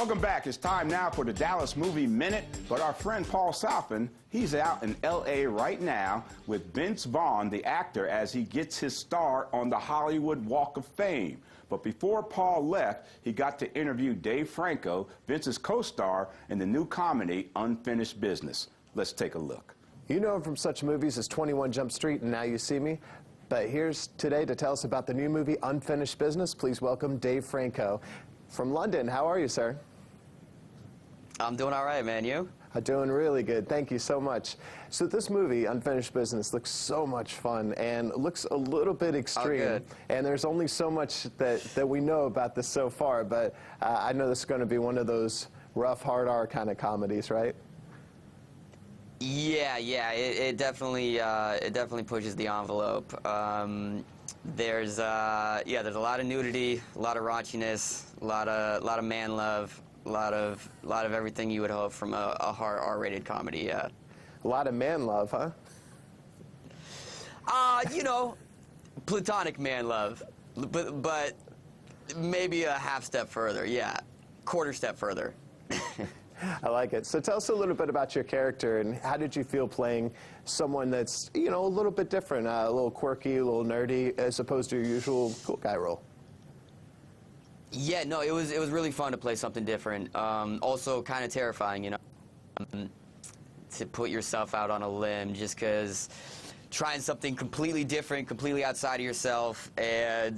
Welcome back. It's time now for the Dallas Movie Minute. But our friend Paul Salfen, he's out in L.A. right now with Vince Vaughn, the actor, as he gets his start on the Hollywood Walk of Fame. But before Paul left, he got to interview Dave Franco, Vince's co-star in the new comedy Unfinished Business. Let's take a look. You know him from such movies as 21 Jump Street and Now You See Me. But here's today to tell us about the new movie Unfinished Business. Please welcome Dave Franco. From London, how are you, sir? I'm doing all right, man. You? I'm doing really good. Thank you so much. So this movie, Unfinished Business, looks so much fun and looks a little bit extreme. Oh, good. And there's only so much that we know about this so far, but I know this is going to be one of those rough, hard R kind of comedies, right? Yeah. It definitely pushes the envelope. There's a lot of nudity, a lot of raunchiness, a lot of man love, a lot of everything you would hope from a hard R-rated comedy. Yeah. A lot of man love, huh? You know, platonic man love, but maybe a half step further. Yeah, quarter step further. I like it. So tell us a little bit about your character and how did you feel playing someone that's, you know, a little bit different, a little quirky, a little nerdy, as opposed to your usual cool guy role? Yeah, no, it was really fun to play something different. Also kind of terrifying, you know, to put yourself out on a limb just because trying something completely different, completely outside of yourself, and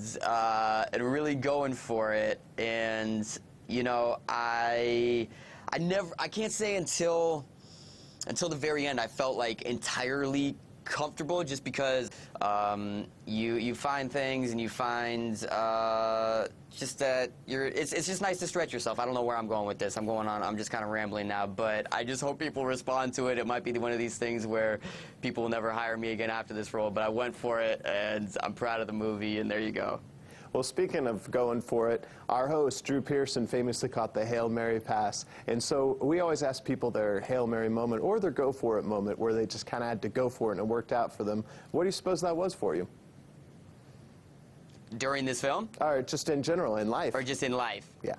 really going for it. And you know, I can't say until the very end I felt like entirely comfortable, just because you find things and you find just that it's just nice to stretch yourself. I don't know where I'm going with this. I'm just kind of rambling now, but I just hope people respond to it. It might be one of these things where people will never hire me again after this role, but I went for it and I'm proud of the movie, and there you go. Well, speaking of going for it, our host, Drew Pearson, famously caught the Hail Mary pass. And so we always ask people their Hail Mary moment or their go for it moment where they just kind of had to go for it and it worked out for them. What do you suppose that was for you? During this film? Or just in general, in life. Or just in life? Yeah.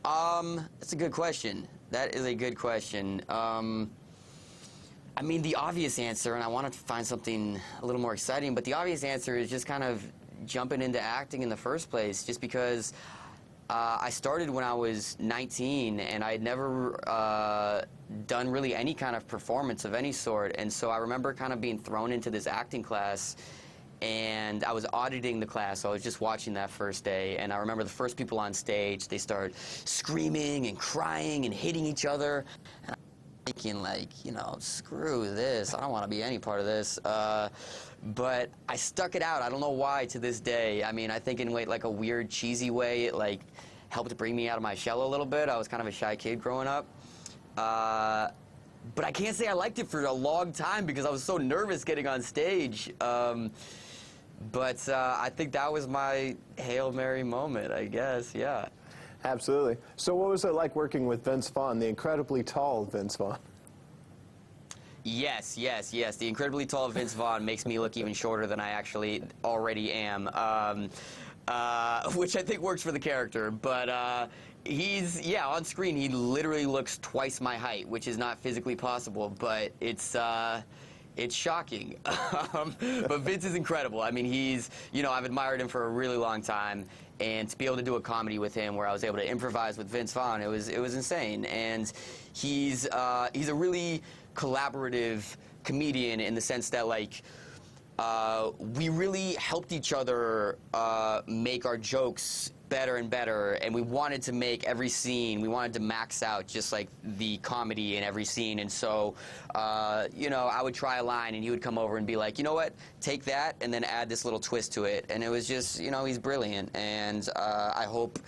That's a good question. That is a good question. I mean, the obvious answer, and I wanted to find something a little more exciting, but the obvious answer is just kind of jumping into acting in the first place, just because I started when I was 19 and I had never done really any kind of performance of any sort, and so I remember kind of being thrown into this acting class, and I was auditing the class, so I was just watching that first day, and I remember the first people on stage, they start screaming and crying and hitting each other, and I'm thinking, like, you know, screw this, I don't want to be any part of this. But I stuck it out. I don't know why to this day. I mean, I think in like a weird, cheesy way, it like helped bring me out of my shell a little bit. I was kind of a shy kid growing up. But I can't say I liked it for a long time because I was so nervous getting on stage. But I think that was my Hail Mary moment, I guess, yeah. Absolutely. So what was it like working with Vince Vaughn, the incredibly tall Vince Vaughn? Yes. The incredibly tall Vince Vaughn makes me look even shorter than I actually already am, which I think works for the character. But yeah, on screen he literally looks twice my height, which is not physically possible, but it's shocking. But Vince is incredible. I mean, you know, I've admired him for a really long time, and to be able to do a comedy with him where I was able to improvise with Vince Vaughn, it was insane. And he's a really collaborative comedian in the sense that, like, we really helped each other make our jokes better and better, and we wanted to make every scene, we wanted to max out just like the comedy in every scene. And so you know, I would try a line and he would come over and be like, you know what, take that and then add this little twist to it. And it was just, you know, he's brilliant, and I hope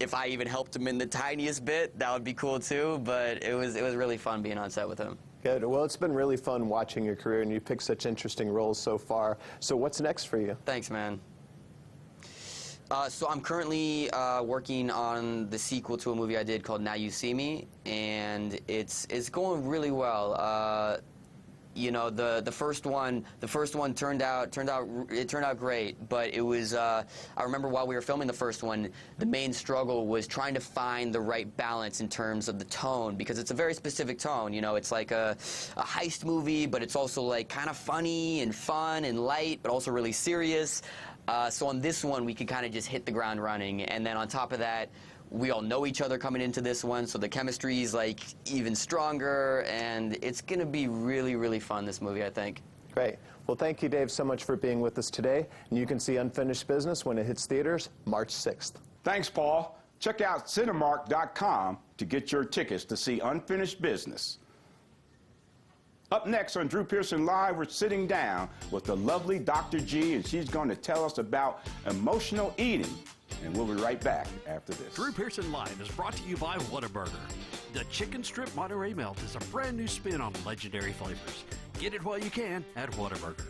if I even helped him in the tiniest bit, that would be cool too. But it was really fun being on set with him. Good. Well, it's been really fun watching your career, and you've picked such interesting roles so far. So what's next for you? Thanks, man. So I'm currently working on the sequel to a movie I did called Now You See Me, and it's going really well. you know, the first one turned out great, but it was I remember while we were filming the first one, the main struggle was trying to find the right balance in terms of the tone, because it's a very specific tone. You know, it's like a heist movie, but it's also like kind of funny and fun and light, but also really serious. So on this one, we could kind of just hit the ground running, and then on top of that, we all know each other coming into this one, so the chemistry is like even stronger, and it's going to be really, really fun, this movie, I think. Great. Well, thank you, Dave, so much for being with us today. And you can see Unfinished Business when it hits theaters March 6th. Thanks, Paul. Check out Cinemark.com to get your tickets to see Unfinished Business. Up next on Drew Pearson Live, we're sitting down with the lovely Dr. G, and she's going to tell us about emotional eating. And we'll be right back after this. Drew Pearson Live is brought to you by Whataburger. The chicken strip Monterey Melt is a brand new spin on legendary flavors. Get it while you can at Whataburger.